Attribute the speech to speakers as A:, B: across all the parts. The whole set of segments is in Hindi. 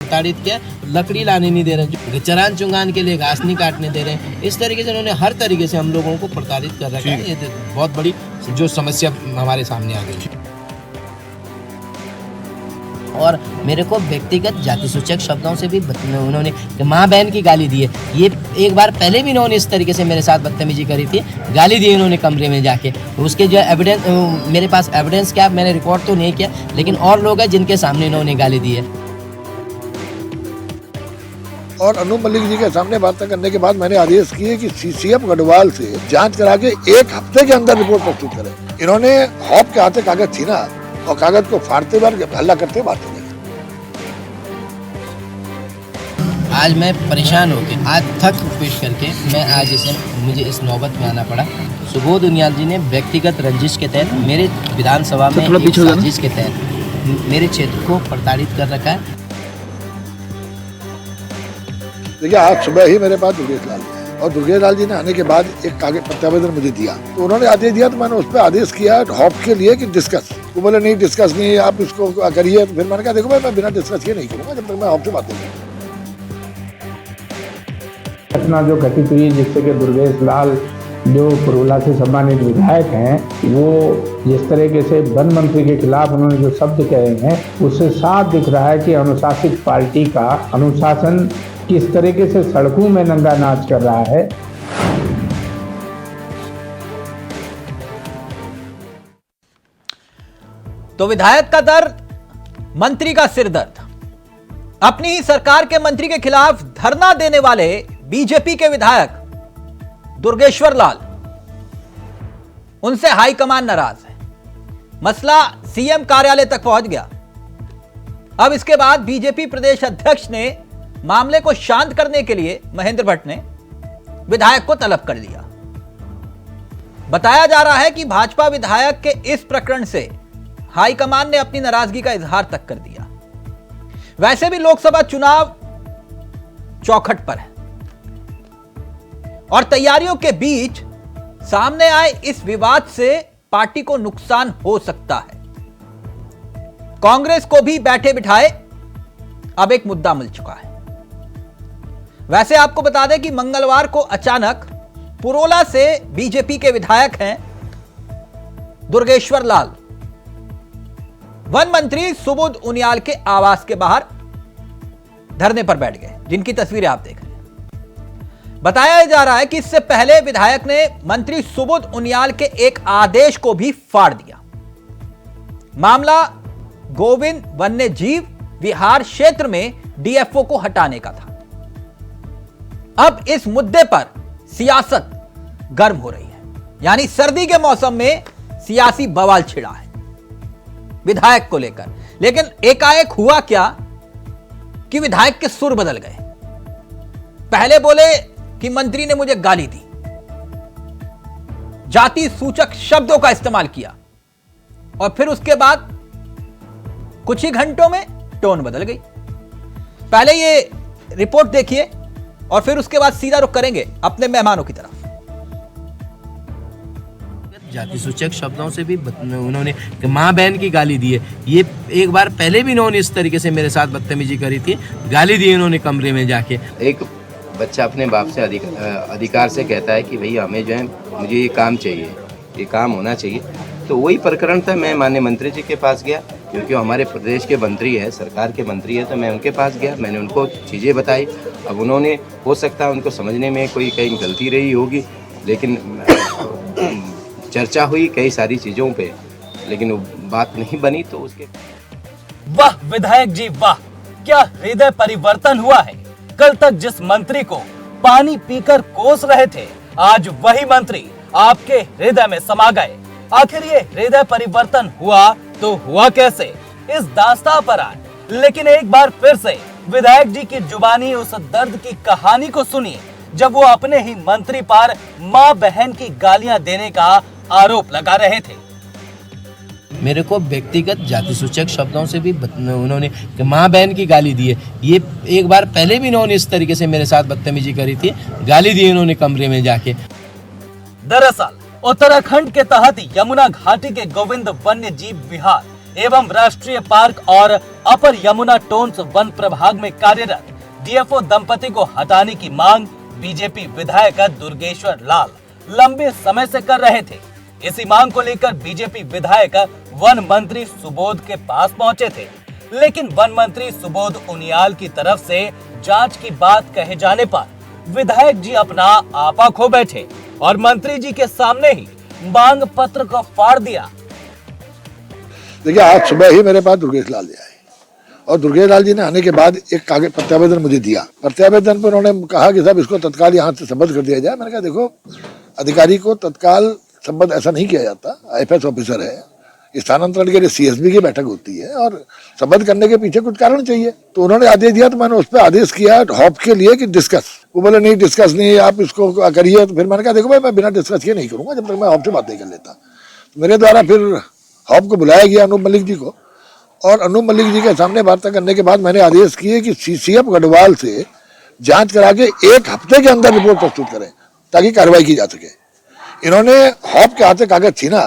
A: प्रताड़ित किया। लकड़ी लाने नहीं दे रहे, चरान चुंगान के लिए घास नहीं काटने दे रहे। इस तरीके से उन्होंने हर तरीके से हम लोगों को प्रताड़ित कर रखा है। ये बहुत बड़ी जो समस्या हमारे सामने आ गई है। और मेरे को व्यक्तिगत जाति सूचक शब्दों से भी उन्होंने माँ बहन की गाली दी है। ये एक बार पहले भी इन्होंने इस तरीके से मेरे साथ बदतमीजी करी थी, गाली दी इन्होंने कमरे में जाके। उसके जो एविडेंस, मेरे पास एविडेंस क्या, मैंने रिकॉर्ड तो नहीं किया, लेकिन और लोग हैं जिनके सामने इन्होंने गाली दी है।
B: और अनूप मलिक जी के सामने वार्ता करने के बाद मैंने आदेश किए कि सीसीएफ गढ़वाल से जांच करा के 1 हफ्ते के अंदर रिपोर्ट प्रस्तुत करें। इन्होंने हॉप के हाथे कागज छीना और कागज को फाड़ते बार हल्ला करते मारते गए।
A: आज मैं परेशान हो गया, आज थक पेश करके मैं आज मुझे इस नौबत में आना पड़ा। सुबोध उनियाल जी ने व्यक्तिगत रंजिश के तहत मेरे विधानसभा में एक साजिश के तहत मेरे क्षेत्र को प्रताड़ित कर रखा है।
B: देखिए, आज सुबह ही मेरे पास दुर्गेश लाल और दुर्गेश लाल जी ने आने के बाद एक कागज प्रत्यावेदन मुझे दिया, तो उन्होंने आदेश दिया, तो मैंने उस पर आदेश किया हॉप के लिए कि डिस्कस। वो बोले नहीं डिस्कस नहीं, आप इसको करिए। तो फिर मैंने कहा देखो भाई, मैं बिना डिस्कस किए नहीं करूँगा जब तक मैं हॉप से बात नहीं।
C: घटना जो घटित हुई जिससे कि दुर्गेश लाल जो पुरोला से सम्मानित विधायक हैं, वो जिस तरीके से वन मंत्री के खिलाफ उन्होंने जो शब्द कहे हैं, उससे साफ दिख रहा है कि अनुशासित पार्टी का अनुशासन किस तरीके से सड़कों में नंगा नाच कर रहा है।
D: तो विधायक का दर्द, मंत्री का सिरदर्द। अपनी ही सरकार के मंत्री के खिलाफ धरना देने वाले बीजेपी के विधायक दुर्गेश्वर लाल, उनसे हाईकमान नाराज है। मसला सीएम कार्यालय तक पहुंच गया। अब इसके बाद बीजेपी प्रदेश अध्यक्ष ने मामले को शांत करने के लिए महेंद्र भट्ट ने विधायक को तलब कर लिया। बताया जा रहा है कि भाजपा विधायक के इस प्रकरण से हाईकमान ने अपनी नाराजगी का इजहार तक कर दिया। वैसे भी लोकसभा चुनाव चौखट पर है और तैयारियों के बीच सामने आए इस विवाद से पार्टी को नुकसान हो सकता है। कांग्रेस को भी बैठे बिठाए अब एक मुद्दा मिल चुका है। वैसे आपको बता दें कि मंगलवार को अचानक पुरोला से बीजेपी के विधायक हैं दुर्गेश्वर लाल वन मंत्री सुबोध उनियाल के आवास के बाहर धरने पर बैठ गए, जिनकी तस्वीरें आप देख रहे हैं। बताया जा रहा है कि इससे पहले विधायक ने मंत्री सुबोध उनियाल के एक आदेश को भी फाड़ दिया। मामला गोविंद वन्य जीव विहार क्षेत्र में डीएफओ को हटाने का था। अब इस मुद्दे पर सियासत गर्म हो रही है, यानी सर्दी के मौसम में सियासी बवाल छिड़ा है विधायक को लेकर। लेकिन एकाएक हुआ क्या कि विधायक के सुर बदल गए। पहले बोले कि मंत्री ने मुझे गाली दी, जाति सूचक शब्दों का इस्तेमाल किया, और फिर उसके बाद कुछ ही घंटों में टोन बदल गई। पहले ये रिपोर्ट देखिए और फिर उसके बाद सीधा रुख करेंगे अपने मेहमानों की तरफ।
A: जाति सूचक शब्दों से भी उन्होंने माँ बहन की गाली दी है। ये एक बार पहले भी इन्होंने इस तरीके से मेरे साथ बदतमीजी करी थी, गाली दी इन्होंने कमरे में जाके।
E: एक बच्चा अपने बाप से अधिकार से कहता है कि भैया हमें जो है मुझे ये काम चाहिए, ये काम होना चाहिए। तो वही प्रकरण था। मैं माननीय मंत्री जी के पास गया, क्योंकि हमारे प्रदेश के मंत्री है, सरकार के मंत्री है, तो मैं उनके पास गया। मैंने उनको चीज़ें बताई। अब उन्होंने, हो सकता है उनको समझने में कोई कहीं गलती रही होगी, लेकिन चर्चा हुई कई सारी चीज़ों पे, लेकिन वो बात नहीं बनी। तो उसके
F: वाह विधायक जी वाह, क्या हृदय परिवर्तन हुआ है। कल तक जिस मंत्री को पानी पीकर कोस रहे थे, आज वही मंत्री आपके हृदय में समा गए। आखिर ये हृदय परिवर्तन हुआ तो हुआ कैसे, इस दास्तां पर आए। लेकिन एक बार फिर से विधायक जी की जुबानी उस दर्द की कहानी को सुनिए, जब वो अपने ही मंत्री पर माँ बहन की गालियां देने का आरोप लगा रहे थे।
A: मेरे को व्यक्तिगत जाति सूचक शब्दों से भी उन्होंने माँ बहन की गाली दी है। ये एक बार पहले भी इन्होंने इस तरीके से मेरे साथ बदतमीजी करी थी, गाली दी इन्होंने कमरे में जाके।
F: दरअसल उत्तराखंड के तहत यमुना घाटी के गोविंद वन्य जीव विहार एवं राष्ट्रीय पार्क और अपर यमुना टोन्स वन प्रभाग में कार्यरत डीएफओ दंपति को हटाने की मांग बीजेपी विधायक दुर्गेश्वर लाल लंबे समय से कर रहे थे। इसी मांग को लेकर बीजेपी विधायक वन मंत्री सुबोध के पास पहुंचे थे, लेकिन वन मंत्री सुबोध उनियाल की तरफ से जांच की बात कहे जाने पर विधायक जी अपना आपा खो बैठे और मंत्री जी के सामने ही मांग पत्र को फाड़ दिया।
B: देखिए, आज सुबह ही मेरे पास दुर्गेश लाल जी आए और दुर्गेश लाल जी ने आने के बाद एक कागज प्रत्यावेदन मुझे दिया। प्रत्यावेदन पर उन्होंने कहा कि साहब इसको तत्काल यहाँ से संबद्ध कर दिया जाए। मैंने कहा देखो, अधिकारी को तत्काल संबद्ध ऐसा नहीं किया जाता, आईएफएस ऑफिसर है, स्थानांतरण के लिए सीएसबी की बैठक होती है और संबद्ध करने के पीछे कुछ कारण चाहिए। तो उन्होंने आदेश दिया तो मैंने उस पर आदेश किया हॉप के लिए कि डिस्कस। वो बोले नहीं डिस्कस नहीं, आप इसको करिए। तो फिर मैंने कहा देखो भाई, मैं बिना डिस्कस किए नहीं करूंगा जब तक मैं हॉप से बात नहीं कर लेता। तो मेरे द्वारा फिर हॉप को बुलाया गया, अनूप मलिक जी को, और अनूप मलिक जी के सामने वार्ता करने के बाद मैंने आदेश किए कि सीसीएफ गढ़वाल से जांच करा के 1 हफ्ते के अंदर रिपोर्ट प्रस्तुत करें ताकि कार्रवाई की जा सके। इन्होंने हॉप के हाथ से कागज छीना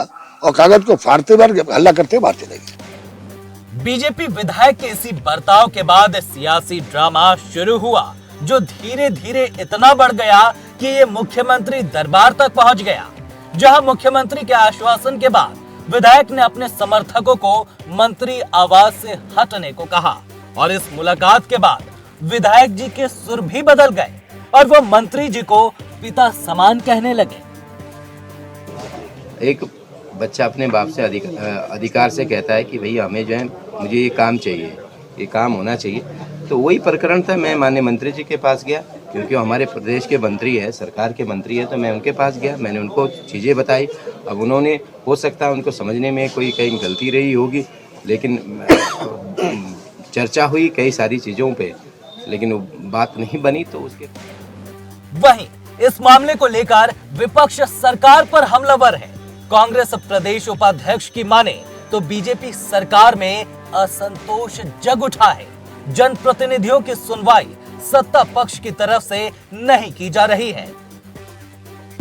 B: और कागज को फाड़ते हुए हल्ला करते हुए बाहर चले गए।
F: बीजेपी विधायक के इसी बर्ताव के बाद सियासी ड्रामा शुरू हुआ, जो धीरे धीरे इतना बढ़ गया कि ये मुख्यमंत्री दरबार तक पहुंच गया, जहां मुख्यमंत्री के आश्वासन के बाद विधायक ने अपने समर्थकों को मंत्री आवास से हटने को कहा और इस मुलाकात के बाद विधायक जी के सुर भी बदल गए और वो मंत्री जी को पिता समान कहने लगे।
E: एक बच्चा अपने बाप से अधिकार से कहता है कि भैया हमें जो है मुझे ये काम चाहिए, ये काम होना चाहिए। तो वही प्रकरण था, मैं माननीय मंत्री जी के पास गया क्योंकि हमारे प्रदेश के मंत्री है, सरकार के मंत्री है, तो मैं उनके पास गया, मैंने उनको चीज़ें बताई। अब उन्होंने, हो सकता है उनको समझने में कोई कहीं गलती रही होगी, लेकिन चर्चा हुई कई सारी चीज़ों पे, लेकिन वो बात नहीं बनी। तो उसके
F: वहीं इस मामले को लेकर विपक्ष सरकार पर हमलावर है। कांग्रेस प्रदेश उपाध्यक्ष की माने तो बीजेपी सरकार में असंतोष जग उठा है। जनप्रतिनिधियों की सुनवाई सत्ता पक्ष की तरफ से नहीं की जा रही है।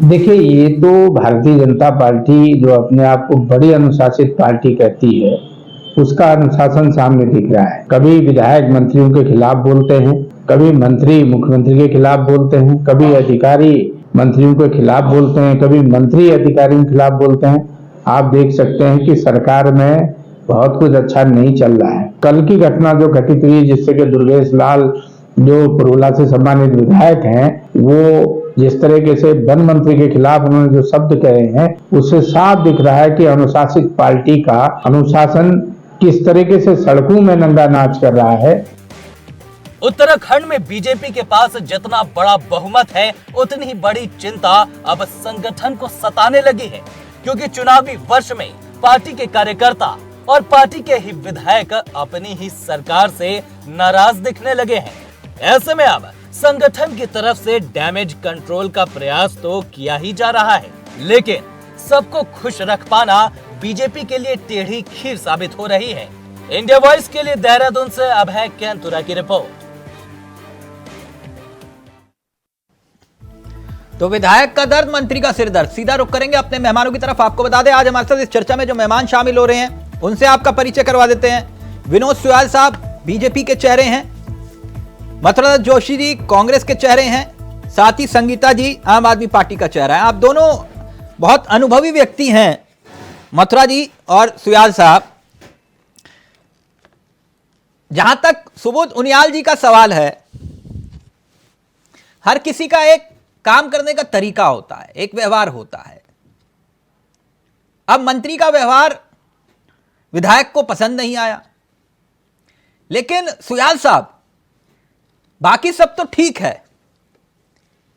C: देखिए, ये तो भारतीय जनता पार्टी जो अपने आप को बड़ी अनुशासित पार्टी कहती है, उसका अनुशासन सामने दिख रहा है। कभी विधायक मंत्रियों के खिलाफ बोलते हैं, कभी मंत्री मुख्यमंत्री के खिलाफ बोलते हैं, कभी अधिकारी मंत्रियों के खिलाफ बोलते हैं, कभी मंत्री अधिकारियों के खिलाफ बोलते हैं। आप देख सकते हैं कि सरकार में बहुत कुछ अच्छा नहीं चल रहा है। कल की घटना जो घटित हुई, जिससे कि दुर्गेश लाल जो पुरुला से सम्मानित विधायक हैं, वो जिस तरीके से वन मंत्री के खिलाफ उन्होंने जो शब्द कहे हैं, उससे साफ दिख रहा है कि अनुशासित पार्टी का अनुशासन किस तरीके से सड़कों में नंगा नाच कर रहा है।
F: उत्तराखंड में बीजेपी के पास जितना बड़ा बहुमत है, उतनी ही बड़ी चिंता अब संगठन को सताने लगी है, क्योंकि चुनावी वर्ष में पार्टी के कार्यकर्ता और पार्टी के ही विधायक अपनी ही सरकार से नाराज दिखने लगे हैं। ऐसे में अब संगठन की तरफ से डैमेज कंट्रोल का प्रयास तो किया ही जा रहा है, लेकिन सबको खुश रख पाना बीजेपी के लिए टेढ़ी खीर साबित हो रही है। इंडिया वॉइस के लिए देहरादून से अभय कैंतुरा की रिपोर्ट।
D: तो विधायक का दर्द, मंत्री का सिर दर्द। सीधा रुख करेंगे अपने मेहमानों की तरफ। आपको बता दें, आज हमारे साथ इस चर्चा में जो मेहमान शामिल हो रहे हैं, उनसे आपका परिचय करवा देते हैं। विनोद सुयाल साहब बीजेपी के चेहरे हैं, मथुरा जोशी जी कांग्रेस के चेहरे हैं, साथ ही संगीता जी आम आदमी पार्टी का चेहरा है। आप दोनों बहुत अनुभवी व्यक्ति हैं, मथुरा जी और सुयाल साहब। जहां तक सुबोध उनियाल जी का सवाल है, हर किसी का एक काम करने का तरीका होता है, एक व्यवहार होता है। अब मंत्री का व्यवहार विधायक को पसंद नहीं आया, लेकिन सुयाल साहब, बाकी सब तो ठीक है,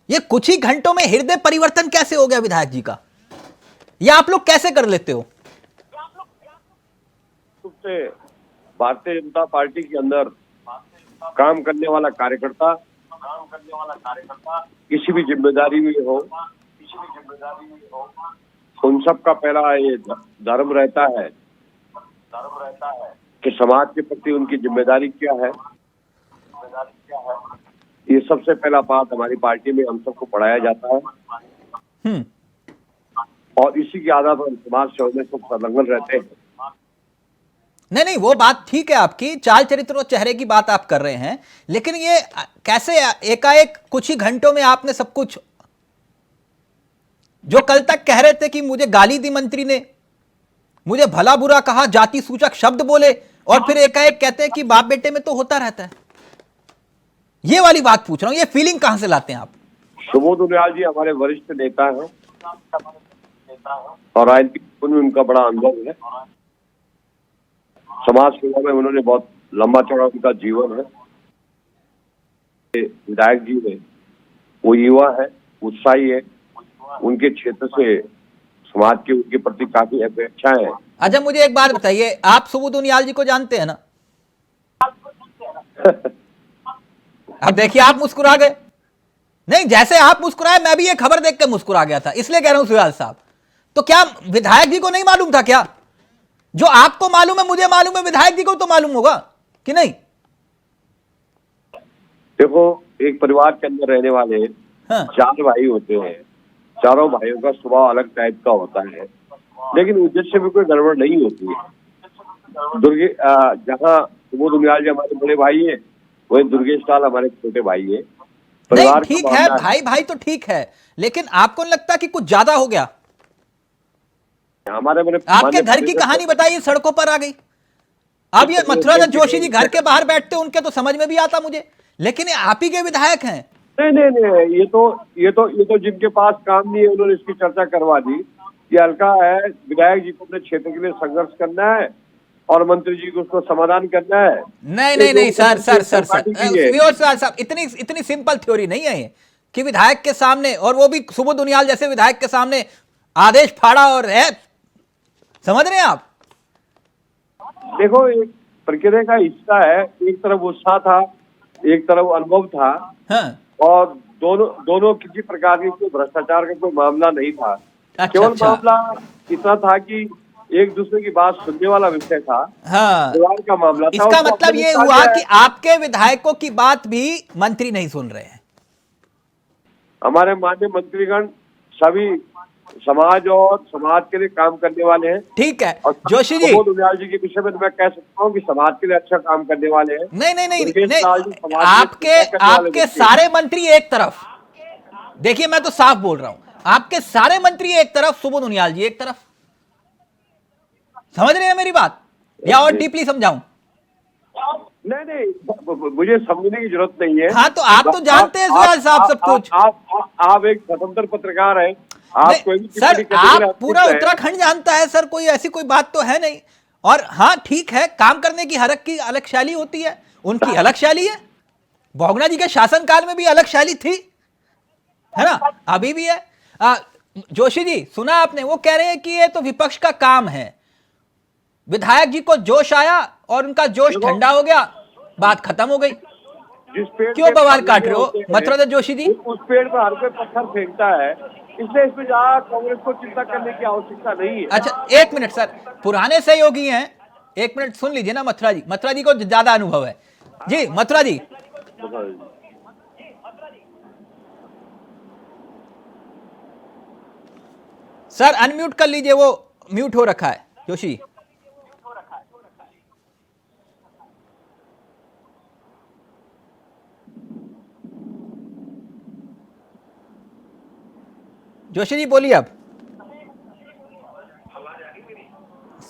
D: ये कुछ ही घंटों में हृदय परिवर्तन कैसे हो गया विधायक जी का? ये आप लोग कैसे कर लेते हो?
G: भारतीय जनता पार्टी के अंदर काम करने वाला कार्यकर्ता किसी भी जिम्मेदारी में हो, उन सब का पहला ये धर्म रहता है कि समाज के प्रति उनकी जिम्मेदारी क्या है। ये सबसे पहला बात हमारी पार्टी में हम सबको पढ़ाया जाता है और इसी के आधार पर समाज सेवा में सब संलग्न रहते हैं।
D: नहीं नहीं, वो बात ठीक है आपकी, चाल चरित्र और चेहरे की बात आप कर रहे हैं, लेकिन ये कैसे एकाएक कुछ ही घंटों में आपने सब कुछ, जो कल तक कह रहे थे कि मुझे गाली दी मंत्री ने, मुझे भला बुरा कहा, जाति सूचक शब्द बोले, और फिर एकाएक कहते हैं कि बाप बेटे में तो होता रहता है। ये वाली बात पूछ रहा हूं, ये फीलिंग कहां से लाते हैं आप?
G: सुबोध उनियाल जी हमारे वरिष्ठ नेता हैं और राजनीतिक में उनका बड़ा अनुभव है। समाज सेवा में उन्होंने बहुत लंबा चौड़ा उनका जीवन है। विधायक जी ने, वो युवा है, उत्साही है, उनके क्षेत्र से समाज के उनके प्रति काफी अपेक्षाएं हैं।
D: अच्छा, मुझे एक बात बताइए, आप सुबोध उनियाल जी को जानते हैं ना? अब देखिए, आप मुस्कुरा गए। नहीं, जैसे आप मुस्कुराए, मैं भी ये खबर देख के मुस्कुरा गया था, इसलिए कह रहा हूं सुयाल साहब। तो क्या विधायक जी को नहीं मालूम था क्या? जो आपको मालूम है, मुझे मालूम है, विधायक जी को तो मालूम होगा कि नहीं?
G: देखो, एक परिवार के अंदर रहने वाले
D: हाँ।
G: 4 भाई होते हैं। चारों भाइयों का स्वभाव अलग टाइप का होता है, लेकिन उद्देश्य में कोई गड़बड़ नहीं होती है। जहाँ सुबोध उनियाल जी हमारे बड़े भाई हैं, वही दुर्गेश लाल हमारे छोटे भाई हैं।
D: नहीं, ठीक है, भाई भाई तो ठीक है, लेकिन आपको नहीं लगता कि कुछ ज्यादा हो गया?
G: हमारे
D: आपके घर की कहानी बताइए, सड़कों पर आ गई। अब ये मथुरा जोशी जी घर के बाहर बैठते, उनके तो समझ में भी आता मुझे, लेकिन ये आप ही के विधायक हैं।
G: नहीं, ये तो जिनके पास काम नहीं है, उन्होंने इसकी चर्चा करवा दी। ये हल्का है, विधायक जी को अपने क्षेत्र के लिए संघर्ष करना है और मंत्री जी को उसको समाधान करना है।
D: नहीं सर, इतनी सिंपल थ्योरी नहीं है ये कि विधायक के सामने, और वो भी सुबोध उनियाल जैसे विधायक के सामने आदेश फाड़ा और है। समझ रहे हैं आप?
G: देखो, एक प्रक्रिया का हिस्सा है। एक तरफ उत्साह था, एक तरफ अनुभव था।
D: हाँ।
G: और दोनों किसी प्रकार की कोई भ्रष्टाचार का कोई मामला नहीं था। केवल मामला इतना था कि एक दूसरे की बात सुनने वाला विषय था।
D: हाँ।
G: परिवार का मामला था।
D: इसका मतलब ये हुआ कि आपके विधायकों की बात भी मंत्री नहीं सुन रहे हैं।
G: हमारे माननीय मंत्रीगण सभी समाज और समाज के लिए काम करने वाले हैं।
D: ठीक है जोशी जी,
G: सुबोध उनियाल जी के विषय में तो मैं कह सकता हूँ कि समाज के लिए अच्छा काम करने वाले हैं।
D: नहीं, आपके सारे मंत्री एक तरफ, देखिए मैं तो साफ बोल रहा हूं, आपके सारे मंत्री एक तरफ, सुबोध उनियाल जी एक तरफ। समझ रहे हैं मेरी बात, या और डीपली समझाऊं?
G: नहीं, मुझे समझने की जरूरत नहीं है।
D: हाँ, तो आप तो जानते हैं सुयाल साहब सब कुछ।
G: आप एक स्वतंत्र पत्रकार हैं।
D: सर, आप पूरा उत्तराखंड जानता है सर, कोई ऐसी कोई बात तो है नहीं। और हाँ, ठीक है, काम करने की हर एक की अलग शैली होती है, उनकी अलग शैली है। बहुगुणा जी के शासनकाल में भी अलग शैली थी, है ना, अभी भी है। जोशी जी, सुना आपने, वो कह रहे हैं कि ये तो विपक्ष का काम है। विधायक जी को जोश आया और उनका जोश ठंडा हो गया, बात खत्म हो गई। क्यों बवाल काट रहे हो मथुरा जोशी जी?
G: उस पेड़ पर हर कोई पत्थर फेंकता है, इसलिए इसमें ज्यादा कांग्रेस को चिंता करने की आवश्यकता नहीं है।
D: अच्छा, एक मिनट सर, पुराने सहयोगी हैं, एक मिनट सुन लीजिए ना मथुरा जी। मथुरा जी को ज्यादा अनुभव है जी। मथुरा जी, सर अनम्यूट कर लीजिए, वो म्यूट हो रखा है। जोशी जोशी जी बोलिए अब।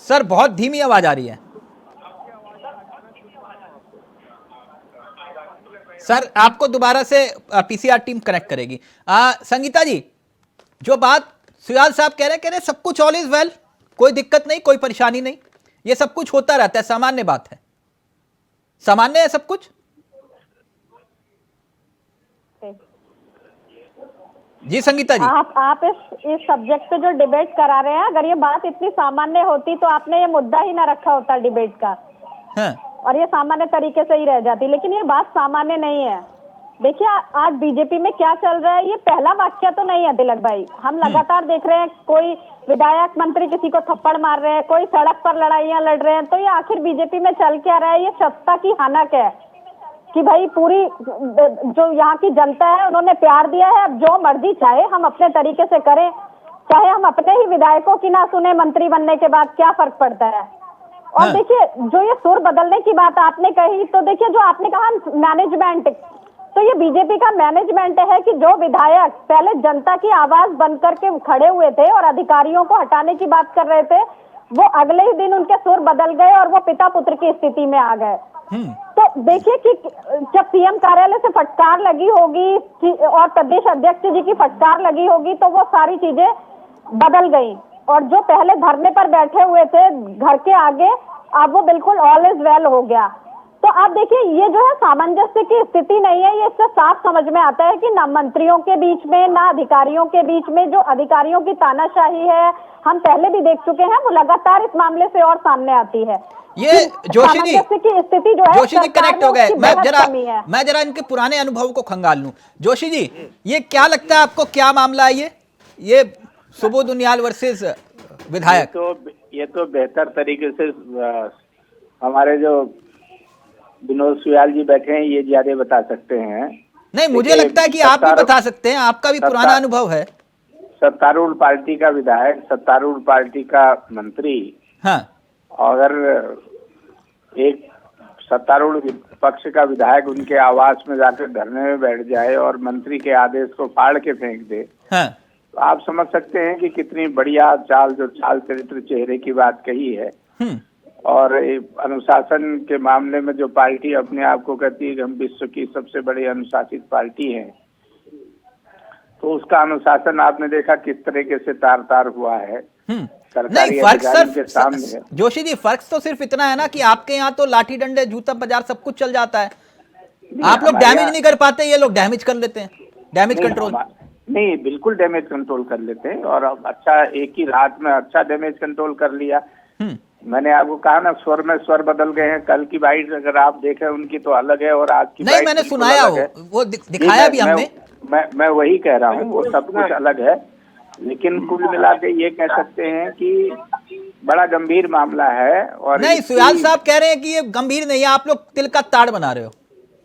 D: सर बहुत धीमी आवाज आ रही है सर, आपको दोबारा से पीसीआर टीम कनेक्ट करेगी। संगीता जी, जो बात सुयाल साहब कह रहे सब कुछ ऑल इज वेल, कोई दिक्कत नहीं, कोई परेशानी नहीं, ये सब कुछ होता रहता है, सामान्य बात है, सामान्य है सब कुछ। जी संगीता जी,
H: आप इस सब्जेक्ट पे जो डिबेट करा रहे हैं, अगर ये बात इतनी सामान्य होती तो आपने ये मुद्दा ही ना रखा होता डिबेट का।
D: हाँ।
H: और ये सामान्य तरीके से ही रह जाती, लेकिन ये बात सामान्य नहीं है। देखिए आज बीजेपी में क्या चल रहा है, ये पहला वाक्य तो नहीं है तिलक भाई। हम लगातार देख रहे हैं, कोई विधायक मंत्री किसी को थप्पड़ मार रहे हैं, कोई सड़क पर लड़ाइयां लड़ रहे हैं। तो ये आखिर बीजेपी में चल क्या रहा है? ये सत्ता की हानक है कि भाई पूरी जो यहाँ की जनता है उन्होंने प्यार दिया है, अब जो मर्जी चाहे हम अपने तरीके से करें, चाहे हम अपने ही विधायकों की ना सुने मंत्री बनने के बाद, क्या फर्क पड़ता है? और देखिए जो ये सुर बदलने की बात आपने कही, तो देखिए जो आपने कहा मैनेजमेंट, तो ये बीजेपी का मैनेजमेंट है कि जो विधायक पहले जनता की आवाज बनकर के खड़े हुए थे और अधिकारियों को हटाने की बात कर रहे थे, वो अगले ही दिन उनके सुर बदल गए और वो पिता पुत्र की स्थिति में आ गए। तो देखिए कि जब सीएम कार्यालय से फटकार लगी होगी और प्रदेश अध्यक्ष जी की फटकार लगी होगी, तो वो सारी चीजें बदल गई और जो पहले धरने पर बैठे हुए थे घर के आगे, अब वो बिल्कुल ऑल इज वेल हो गया। तो आप देखिए ये जो है सामंजस्य की स्थिति नहीं है, ये इससे साफ समझ में आता है कि ना मंत्रियों के बीच में ना अधिकारियों के बीच में जो अधिकारियों की तानाशाही है, हम पहले भी देख चुके हैं, वो लगातार इस मामले से और सामने आती है।
D: ये जोशी जी
H: की स्थिति जो है,
D: जोशी जी कनेक्ट हो गए। मैं जरा इनके पुराने अनुभव को खंगाल लूं। जोशी जी, ये क्या लगता है आपको, क्या मामला है ये सुबोध उनियाल वर्सेस विधायक?
C: ये तो बेहतर तरीके से हमारे जो विनोद सुयाल जी बैठे हैं ये ज्यादा बता सकते हैं।
D: नहीं, मुझे लगता है कि आप भी बता सकते हैं, आपका भी पुराना अनुभव है।
C: सत्तारूढ़ पार्टी का विधायक, सत्तारूढ़ पार्टी का मंत्री,
D: हाँ,
C: अगर एक सत्तारूढ़ पक्ष का विधायक उनके आवास में जाकर धरने में बैठ जाए और मंत्री के आदेश को फाड़ के फेंक दे,
D: हाँ,
C: तो आप समझ सकते हैं कि कितनी बढ़िया चाल चरित्र चेहरे की बात कही है। और अनुशासन के मामले में जो पार्टी अपने आप को कहती है कि हम विश्व की सबसे बड़ी अनुशासित पार्टी है, तो उसका अनुशासन आपने देखा किस तरीके से तार तार हुआ है।
D: नहीं, फर्क सिर्फ जोशी जी, फर्क तो सिर्फ इतना है ना कि आपके यहाँ तो लाठी डंडे जूता बाजार सब कुछ चल जाता है, आप लोग डैमेज नहीं कर पाते, ये लोग डैमेज कर लेते हैं, डैमेज कंट्रोल।
C: नहीं, बिल्कुल डैमेज कंट्रोल कर लेते हैं और अब अच्छा एक ही रात में अच्छा डैमेज कंट्रोल कर लिया। मैंने आपको कहा ना, स्वर में स्वर बदल गए हैं। कल की बाइट अगर आप देखें उनकी तो अलग है और आज की
D: नहीं, मैंने सुनाया वो दिखाया भी हमने।
C: मैं वही कह रहा हूँ, वो सब कुछ अलग है, लेकिन कुल मिला के ये कह सकते हैं कि बड़ा गंभीर मामला है। और
D: नहीं, सुयाल साहब कह रहे हैं कि ये गंभीर नहीं है, आप लोग तिल का ताड़ बना रहे हो।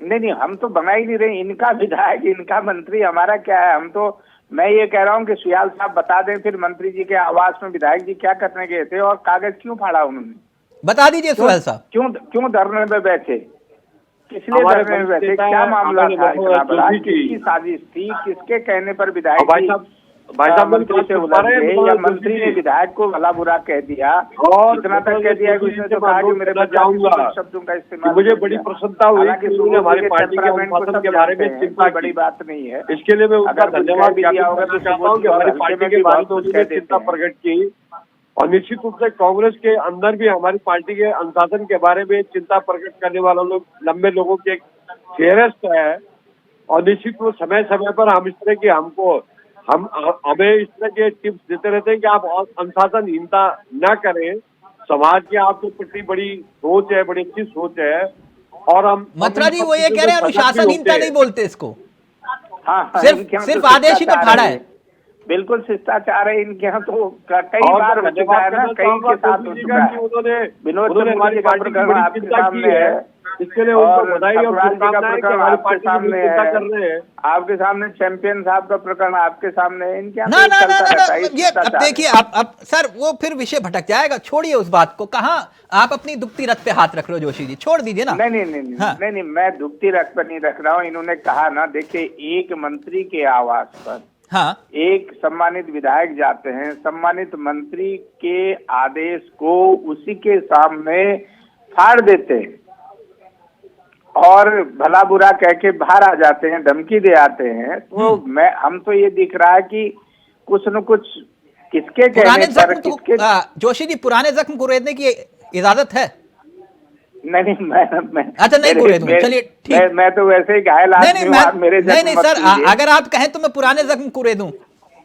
C: नहीं, हम तो बना ही नहीं रहे, इनका विधायक, इनका मंत्री, हमारा क्या है। हम तो, मैं ये कह रहा हूँ कि सुयाल साहब बता दें फिर मंत्री जी के आवास में विधायक जी क्या करने गए थे और कागज क्यों फाड़ा उन्होंने,
D: बता दीजिए सुयाल साहब।
C: क्यों धरने में बैठे, किस लिए धरने में बैठे, क्या मामला था इतना बड़ा, किसकी साजिश थी, किसके कहने पर विधायक मंत्री से उलझ गए या मंत्री ने विधायक को भला बुरा कह दिया और इतना तक कह दिया कि उसने तो कहा कि मेरे शब्दों का इस्तेमाल।
G: मुझे बड़ी प्रसन्नता हुई कि उन्होंने हमारी पार्टी के अनुशासन के बारे में चिंता की,
C: बड़ी बात नहीं है।
G: इसके लिए मैं उनका धन्यवाद दिया होगा। तो चाहता हूँ कि हमारी पार्टी के बारे में उन्होंने चिंता प्रकट की और निश्चित रूप से कांग्रेस के अंदर भी हमारी पार्टी के अनुशासन के बारे में चिंता प्रकट करने वाले लोग लंबे लोगों की एक फेहरिस्त है और निश्चित रूप समय समय पर हम इस तरह की हमें इस तरह के टिप्स देते रहते हैं कि आप अनुशासनहीनता न करें। समाज की आपके प्रति बड़ी सोच है, बड़ी अच्छी सोच है और हम
D: मथुरा जी वो ये कह रहे हैं अनुशासनहीनता नहीं बोलते इसको,
C: हाँ,
D: सिर्फ आदेश ही तो फाड़ा है।
C: बिल्कुल शिष्टाचार है इनके यहाँ, तो कई बार हो चुका है ना, कई के साथ हो चुका है। विनोद हमारी पार्टी का आपके सामने है,
G: इसके लिए उनको बधाई और शुभकामनाएं कि हमारी पार्टी
C: सामने
G: कर रहे हैं।
C: आपके सामने चैंपियन साहब का प्रकरण आपके सामने है, इनके
D: ना ये अब देखिए, अब सर वो फिर विषय भटक जाएगा, छोड़िए उस बात को। कहाँ आप अपनी दुखती रथ पे हाथ रख रहे हो जोशी जी, छोड़ दीजिए ना।
C: नहीं, मैं दुखती रथ पर नहीं रख रहा हूँ। इन्होंने कहा ना, देखिए एक मंत्री के आवास पर एक सम्मानित विधायक जाते हैं, सम्मानित मंत्री के आदेश को उसी के सामने फाड़ देते हैं और भला बुरा कह के बाहर आ जाते हैं, धमकी दे आते हैं। तो हम तो ये दिख रहा है कि कुछ न कुछ किसके कहने पर किसके।
D: जोशी जी, पुराने जख्म कुरेदने की इजाजत है?
C: नहीं, मैं
D: अच्छा नहीं कुरेदूं, चलिए ठीक।
C: मैं तो वैसे ही घायल आदमी हूं, आप मेरे जख्म
D: नहीं सर, अगर आप कहें तो मैं पुराने जख्म कुरेदूं।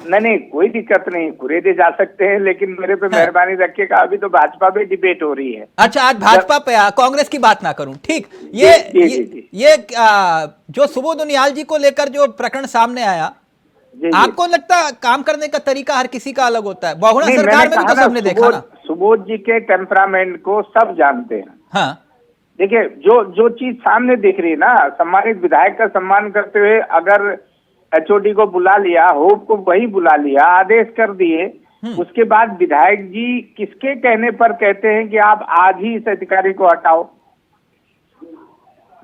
C: नहीं, कोई दिक्कत नहीं, कुरेदे जा सकते हैं, लेकिन मेरे पे मेहरबानी रखिए का अभी तो भाजपा पे डिबेट हो रही है।
D: अच्छा, आज भाजपा पे, कांग्रेस की बात ना करूं, ठीक। ये जो सुबोध उनियाल जी को लेकर जो प्रकरण सामने आया, आपको लगता है काम करने का तरीका हर किसी का अलग होता है? बहुगुणा सरकार में भी तो सबने देखा ना।
C: सुबोध जी के टेम्परामेंट को सब जानते हैं।
D: हाँ,
C: देखिए जो चीज सामने दिख रही है ना, सम्मानित विधायक का सम्मान करते हुए अगर एचओडी को बुला लिया, होप को वही बुला लिया, आदेश कर दिए
I: उसके बाद विधायक जी किसके कहने पर कहते हैं कि आप आज ही इस अधिकारी को हटाओ?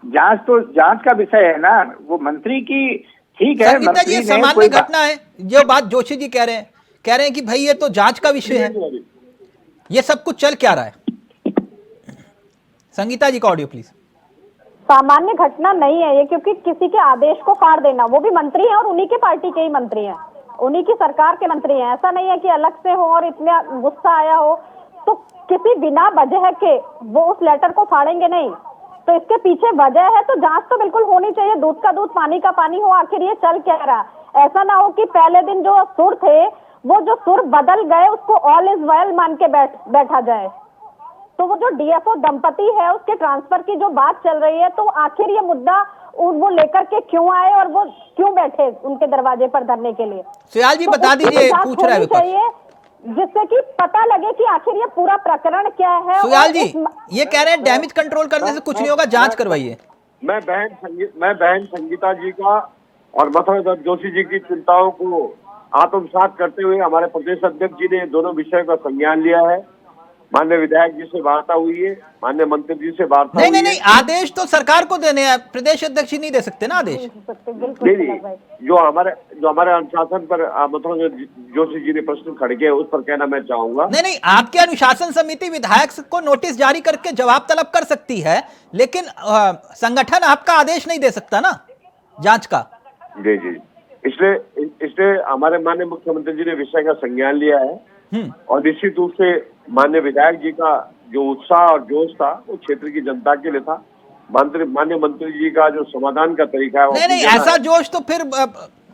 I: जांच का विषय है ना, वो मंत्री की, ठीक है
D: संगीता जी, ये सामान्य घटना है जो बात जोशी जी कह रहे हैं कि भाई ये तो जांच का विषय है, ये सब कुछ चल क्या रहा है? संगीता जी का ऑडियो प्लीज।
H: सामान्य घटना नहीं है ये, क्योंकि किसी के आदेश को फाड़ देना, वो भी मंत्री हैं और उन्हीं के पार्टी के ही मंत्री हैं, उन्हीं की सरकार के मंत्री हैं। ऐसा नहीं है कि अलग से हो और इतना गुस्सा आया हो तो किसी बिना वजह के वो उस लेटर को फाड़ेंगे नहीं। तो इसके पीछे वजह है तो जांच तो बिल्कुल होनी चाहिए, दूध का दूध पानी का पानी हो, आखिर ये चल क्या रहा। ऐसा ना हो कि पहले दिन जो सुर थे वो जो सुर बदल गए उसको ऑल इज वेल मान के बैठा जाए। तो वो जो डीएफओ दंपति है उसके ट्रांसफर की जो बात चल रही है, तो आखिर ये मुद्दा वो लेकर के क्यों आए और वो क्यों बैठे उनके दरवाजे पर धरने के लिए?
D: सुयाल जी बता दीजिए, पूछ रहा है विपक्ष,
H: जिससे कि पता लगे कि आखिर ये पूरा प्रकरण क्या है।
D: सुयाल जी ये कह रहे हैं डैमेज कंट्रोल करने से कुछ नहीं होगा, जांच करवाइए।
G: मैं बहन संगीता जी का और मथुरा जोशी जी की चिंताओं को आत्मसात करते हुए हमारे प्रदेश अध्यक्ष जी ने दोनों विषयों का संज्ञान लिया है। माननीय विधायक जी से वार्ता हुई है, माननीय मंत्री जी से वार्ता हुई है।
D: नहीं, आदेश तो सरकार को देने हैं, प्रदेश अध्यक्ष ही नहीं दे सकते ना आदेश।
G: नहीं, जो हमारे अनुशासन पर मथुरा जोशी जी ने प्रश्न खड़े किए उस पर कहना मैं चाहूंगा।
D: नहीं, आपके अनुशासन समिति विधायक को नोटिस जारी करके जवाब तलब कर सकती है, लेकिन संगठन आपका आदेश नहीं दे सकता ना जांच का।
G: जी, इसलिए हमारे माननीय मुख्यमंत्री जी ने विषय का संज्ञान लिया है और निश्चित रूप से माननीय विधायक जी का जो उत्साह और जोश था वो क्षेत्र की जनता के लिए था। माननीय मंत्री जी का जो समाधान का तरीका है
D: नहीं, ऐसा जोश तो फिर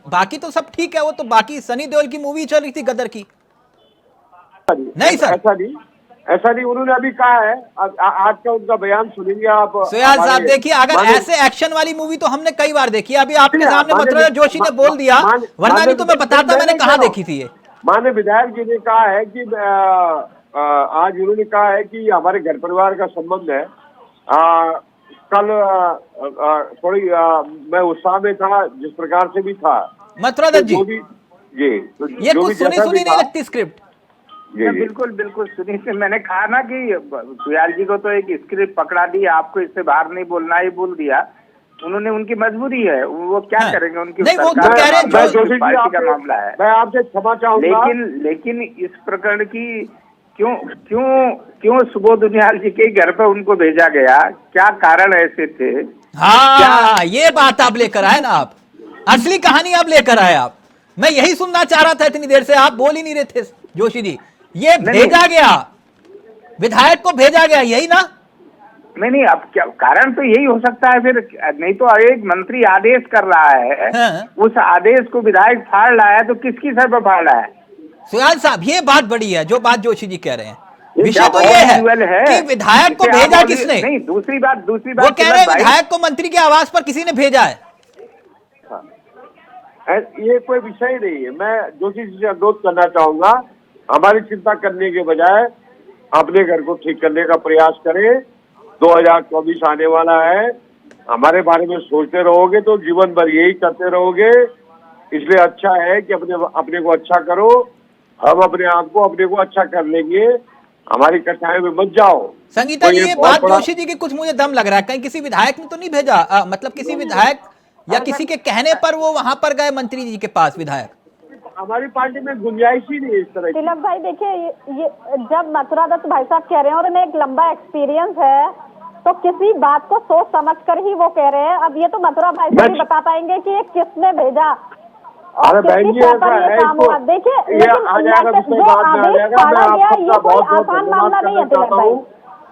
D: बाकी तो सब ठीक है, वो तो बाकी सनी देओल की मूवी चल रही थी गदर की। नहीं सर,
G: ऐसा नहीं उन्होंने अभी कहा है। आज का उनका बयान सुनेंगे आप।
D: सुयाल साहब देखिए, अगर ऐसे एक्शन वाली मूवी तो हमने कई बार देखी है, अभी आपके सामने मथुरा जोशी ने बोल दिया, वरना भी तो मैं बताता मैंने कहाँ देखी थी ये।
G: माननीय विधायक जी ने कहा है कि आज उन्होंने कहा है कि हमारे घर परिवार का संबंध है। कल थोड़ी मैं उत्साह में था जिस प्रकार से भी था
D: मथुरा दत्त जी, ये कुछ सुनी नहीं लगती स्क्रिप्ट।
I: बिल्कुल सुनी से मैंने कहा ना कि सुयाल जी को तो एक स्क्रिप्ट पकड़ा दी, आपको इससे बाहर नहीं बोलना ही बोल दिया। उन्होंने, उनकी मजबूरी है, वो क्या करेंगे, उनकी
D: नहीं, वो तो कह रहे हैं
I: पार्टी का मामला है।
G: मैं आपसे क्षमा चाहूंगा,
I: लेकिन इस प्रकरण की क्यों सुबोध उनियाल जी के घर पर उनको भेजा गया, क्या कारण ऐसे थे?
D: हाँ, ये बात आप लेकर आए ना, आप असली कहानी आप लेकर आए। आप, मैं यही सुनना चाह रहा था इतनी देर से, आप बोल ही नहीं रहे थे जोशी जी। ये भेजा गया, विधायक को भेजा गया, यही ना?
I: नहीं, अब क्या कारण तो यही हो सकता है फिर, नहीं तो एक मंत्री आदेश कर रहा है, उस आदेश को विधायक फाड़ रहा है, तो किसकी सर पर फाड़ रहा है?
D: सुयाल साहब, ये बात बड़ी है जो बात जोशी जी कह रहे हैं। विषय तो ये है कि विधायक को भेजा किसने?
I: नहीं, दूसरी बात
D: वो कह रहे हैं विधायक को मंत्री के आवास पर किसी ने भेजा है।
G: ये कोई विषय नहीं है। मैं जोशी जी से अनुरोध करना चाहूंगा, हमारी चिंता करने के बजाय अपने घर को ठीक करने का प्रयास करें। 2024 आने वाला है, हमारे बारे में सोचते रहोगे तो जीवन भर यही करते रहोगे। इसलिए अच्छा है कि अपने को अच्छा करो, हम अपने को अच्छा कर लेंगे, हमारी कक्षाएं में मत जाओ।
D: संगीता जी, ये बात जोशी जी की कुछ मुझे दम लग रहा है, कहीं किसी विधायक ने तो नहीं भेजा, मतलब किसी विधायक या किसी के कहने पर वो वहां पर गए मंत्री जी के पास विधायक?
G: हमारी पार्टी में गुंजाइश ही नहीं है इस तरह की।
H: तिलक भाई देखिए, ये जब मथुरा दत्त भाई साहब कह रहे हैं और उन्हें एक लंबा एक्सपीरियंस है, तो किसी बात को सोच समझ कर ही वो कह रहे हैं। अब ये तो मथुरा भाई साहब ही बता पाएंगे कि ये किसने भेजा और किसकी चाहता ये काम हुआ। देखिए, लेकिन जो आदेश फाड़ा गया ये कोई आसान मामला नहीं है तिलक भाई।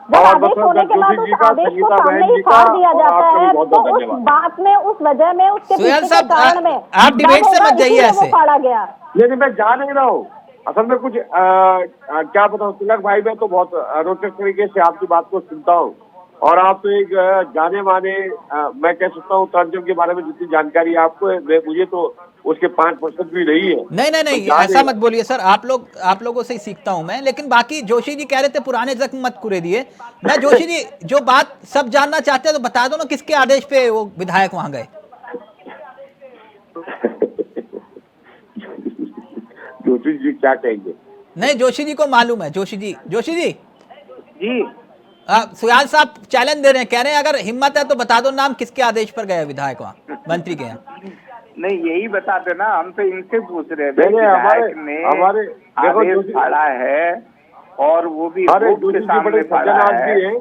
H: जब आदेश होने के बाद उस आदेश को सामने ही फाड़ दिया जाता है, तो उस बात में, उस वजह में, उसके पीछे के कारण में
D: आप डिबेट से मत जाइए ऐसे।
H: फाड़ा गया,
G: लेकिन मैं जा नहीं रहा हूँ। असल में कुछ क्या बताऊँ तिलक भाई, मैं तो बहुत रोचक तरीके से आपकी बात को सुनता हूँ और आप तो एक जाने माने, मैं कह सकता हूँ तर्जुम के बारे में जितनी जानकारी आपको है, मुझे तो उसके 5% भी नहीं है।
D: नहीं, ऐसा मत बोलिए सर, आप लोगों से ही सीखता हूं मैं। लेकिन बाकी जोशी जी कह रहे थे पुराने जख्म मत कुरे दिए। मैं जोशी जी जो बात सब जानना चाहते हैं तो बता दो ना, किसके आदेश पे वो विधायक वहां गए?
G: जोशी जी क्या कहेंगे?
D: नहीं, जोशी जी को मालूम है। जोशी जी
I: जी
D: सुयाल साहब चैलेंज दे रहे हैं, कह रहे हैं अगर हिम्मत है तो बता दो नाम किसके आदेश पर गए विधायक वहाँ मंत्री के यहाँ।
I: नहीं, यही बता देना, हम तो इनसे पूछ रहे थे।
G: हमारे
I: आदेश फाड़ा है और वो भी के सामने फाड़ा है,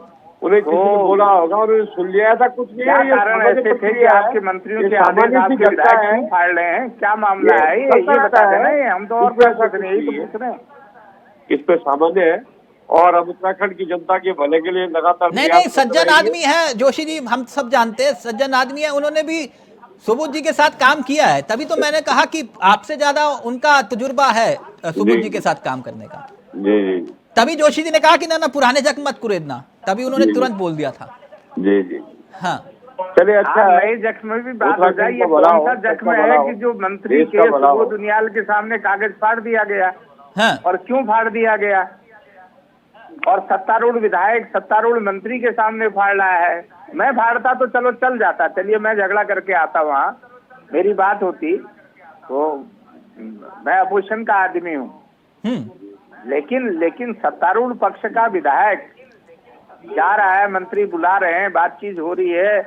G: उन्हें किसी ने बोला होगा और उन्हें सुन लिया था। कुछ नहीं,
I: क्या कारण ऐसे थे कि आपके मंत्रियों के आदेश आपके विधायक क्यों फाड़ रहे हैं? क्या मामला है ये बता देना। हम तो और क्या सोच रहे हैं, यही तो पूछ रहे हैं।
G: इस पे सामान्य है और अब उत्तराखंड की जनता के भले के लिए लगातार
D: नहीं, सज्जन आदमी है जोशी जी, हम सब जानते हैं सज्जन आदमी है। उन्होंने भी सुबोध जी के साथ काम किया है, तभी तो मैंने कहा कि आपसे ज्यादा उनका तजुर्बा है सुबोध जी के साथ काम करने का।
G: जी
D: तभी जोशी जी ने कहा कि ना पुराने जख्म मत कुरेदना, तभी उन्होंने तुरंत बोल दिया था।
G: जी
D: हाँ,
G: चलिए, अच्छा
I: नए जख्म में भी बात हो जाए। ये कौन सा जख्म है कि जो मंत्री के सुबोध उनियाल के सामने कागज फाड़ दिया गया?
D: हाँ।
I: और क्यों फाड़ दिया गया? और सत्तारूढ़ विधायक सत्तारूढ़ मंत्री के सामने फाड़ रहा है। मैं फाड़ता तो चलो चल जाता, चलिए मैं झगड़ा करके आता वहाँ, मेरी बात होती तो। मैं अपोजिशन का आदमी हूँ, लेकिन सत्तारूढ़ पक्ष का विधायक जा रहा है, मंत्री बुला रहे हैं, बातचीत हो रही है,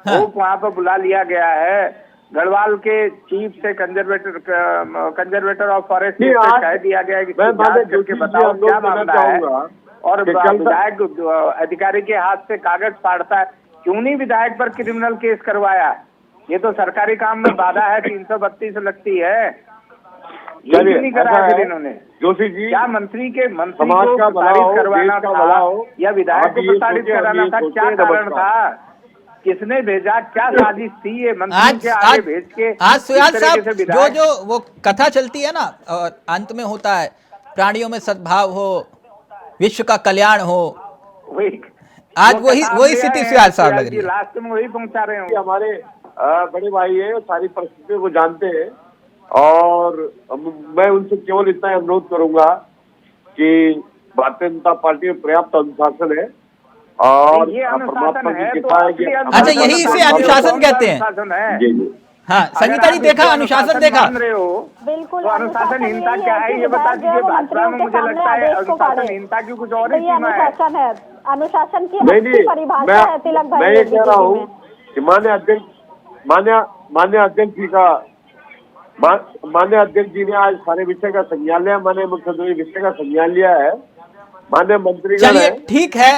I: वहाँ पर बुला लिया गया है। गढ़वाल के चीफ से कंजर्वेटर ऑफ फॉरेस्ट से कह दिया गया है कि जांच करके बताओ क्या मामला है। और विधायक अधिकारी के हाथ से कागज फाड़ता है। क्यों नहीं विधायक पर क्रिमिनल केस करवाया? ये तो सरकारी काम में बाधा है, 332 लगती है। ये भी नहीं करा फिर इन्होंने।
G: जोशी जी,
I: क्या मंत्री को प्रताड़ित करवाना था या विधायक को प्रताड़ित कराना था? क्या कारण था? किसने भेजा? क्या साजिश थी ये मंत्री के आगे भेज के? आज
D: सुयाल साहब जो वो कथा चलती है ना, और अंत में होता है प्राणियों में सद्भाव हो, विश्व का कल्याण हो, आज वही स्थिति सुयाल साहब लग रही है।
I: लास्ट में वही पहुंचा रहे हैं।
G: हमारे बड़े भाई है, सारी परिस्थितियों को जानते हैं और मैं उनसे केवल इतना अनुरोध करूंगा कि भारतीय जनता पार्टी में पर्याप्त अनुशासन है और
I: ये अनुशासन है तो
D: अच्छा, यही इसे अनुशासन कहते हैं।
G: जी
D: हाँ, संगीता जी देखा अनुशासन देखा?
H: बिल्कुल,
I: तो अनुशासनहीनता क्या है ये बता दीजिए। भाजपा में मुझे लगता है अनुशासनहीनता की कुछ और ही सीमा है।
H: अनुशासन की अच्छी परिभाषा है तिलक भाई।
G: मैं ये कह रहा हूँ कि माननीय अध्यक्ष जी ने आज सारे विषय का संज्ञान लिया, माननीय मुख्यमंत्री विषय का संज्ञान लिया है, माननीय मंत्री।
D: चलिए ठीक है,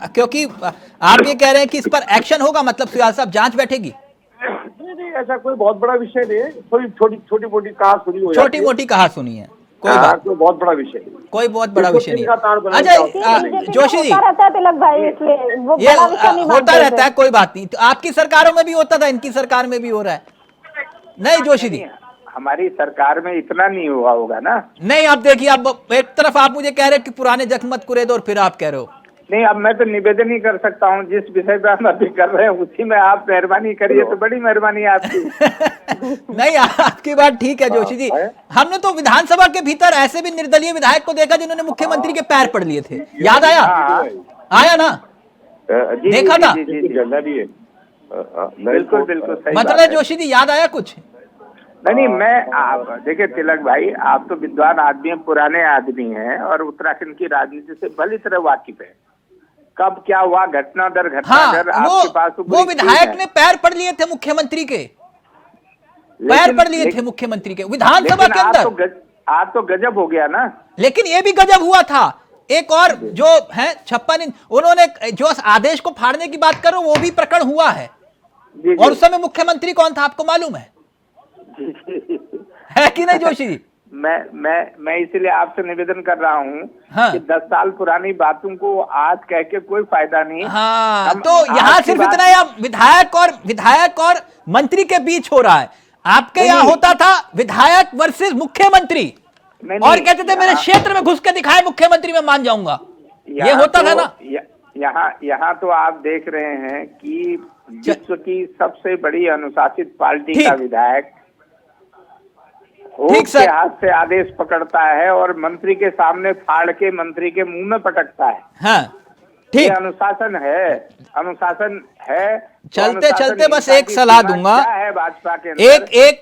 D: क्योंकि आप ये कह रहे हैं कि इस पर एक्शन होगा, मतलब सुयाल साहब जांच बैठेगी?
G: नहीं, ऐसा कोई बहुत बड़ा विषय नहीं है, थोड़ी छोटी मोटी कहा सुनी हो जाती है।
D: छोटी मोटी कहा सुनी है, कोई
G: बहुत बड़ा विषय नहीं,
D: कोई बहुत बड़ा विषय नहीं। अच्छा जोशी जी,
H: तिलक भाई इसलिए वो
D: ये होता रहता है, कोई बात नहीं। तो आपकी सरकारों में भी होता था, इनकी सरकार में भी हो रहा है। नहीं जोशी जी,
I: हमारी सरकार में इतना नहीं हुआ होगा ना।
D: नहीं, आप देखिए, आप एक तरफ आप मुझे कह रहे हैं कि पुराने जख्म मत कुरेदो, और फिर आप कह रहे हो
I: नहीं। अब मैं तो निवेदन ही कर सकता हूँ, जिस विषय पे हम अभी कर रहे हैं उसी में आप मेहरबानी करिए तो बड़ी मेहरबानी है आपकी।
D: नहीं, आपकी बात ठीक है जोशी जी। हमने तो विधानसभा के भीतर ऐसे भी निर्दलीय विधायक को देखा जिन्होंने मुख्यमंत्री के पैर पड़ लिए थे, याद आया? आया ना, देखा था?
I: बिल्कुल बिल्कुल,
D: मतलब जोशी जी याद आया कुछ?
I: नहीं, मैं देखिए तिलक भाई, आप तो विद्वान आदमी हैं, पुराने आदमी हैं और उत्तराखंड की राजनीति से भली तरह वाकिफ है। कब क्या हुआ, घटना दर घटना दर आपके पास
D: वो विधायक ने पैर पड़ लिए थे मुख्यमंत्री के, पैर पड़ लिए थे मुख्यमंत्री के विधानसभा के अंदर।
I: आज तो गजब हो गया ना।
D: लेकिन ये भी गजब हुआ था, एक और जो है 56 इंच, उन्होंने जो आदेश को फाड़ने की बात करो वो भी प्रकरण हुआ है, और उस समय मुख्यमंत्री कौन था आपको मालूम है? है कि नहीं जोशी जी?
I: मैं इसलिए आपसे निवेदन कर रहा हूँ कि 10 साल पुरानी बातों को आज कह के कोई फायदा नहीं।
D: हाँ, तो यहाँ सिर्फ इतना ही विधायक और मंत्री के बीच हो रहा है। आपके यहाँ होता था विधायक वर्सेस मुख्यमंत्री, और कहते थे मेरे क्षेत्र में घुस के दिखाए मुख्यमंत्री, मैं मान जाऊंगा, ये होता था ना।
I: यहाँ तो आप देख रहे हैं कि विश्व की सबसे बड़ी अनुशासित पार्टी का विधायक के हाथ से आदेश पकड़ता है और मंत्री के सामने फाड़ के मंत्री के मुंह में पटकता है।
D: हाँ, ठीक,
I: अनुशासन है।
D: चलते चलते बस एक सलाह दूंगा,
I: है भाजपा के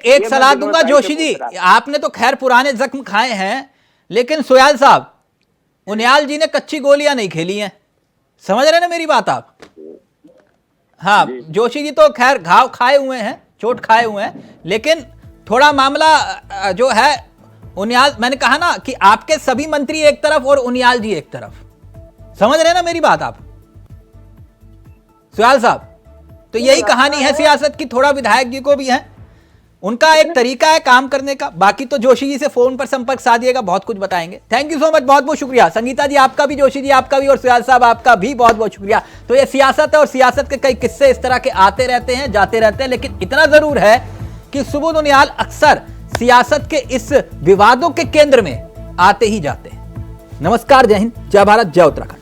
I: एक
D: सलाह दूंगा जोशी जी। आपने तो खैर पुराने जख्म खाए हैं, लेकिन सुयाल साहब, उनियाल जी ने कच्ची गोलियां नहीं खेली हैं, समझ रहे ना मेरी बात आप? हाँ, जोशी जी तो खैर घाव खाए हुए हैं, चोट खाए हुए हैं, लेकिन थोड़ा मामला जो है उनियाल, मैंने कहा ना कि आपके सभी मंत्री एक तरफ और उनियाल जी एक तरफ, समझ रहे ना मेरी बात आप सुयाल साहब? तो यही कहानी है सियासत की, थोड़ा विधायक जी को भी है, उनका एक तरीका है काम करने का। बाकी तो जोशी जी से फोन पर संपर्क साधिएगा, बहुत कुछ बताएंगे। थैंक यू सो मच, बहुत बहुत शुक्रिया। संगीता जी आपका भी, जोशी जी आपका भी, और सुयाल साहब आपका भी बहुत बहुत शुक्रिया। तो ये सियासत है और सियासत के कई किस्से इस तरह के आते रहते हैं, जाते रहते हैं, लेकिन इतना जरूर है कि सुबोध उनियाल अक्सर सियासत के इस विवादों के केंद्र में आते ही जाते हैं। नमस्कार, जय हिंद, जय भारत, जय उत्तराखंड।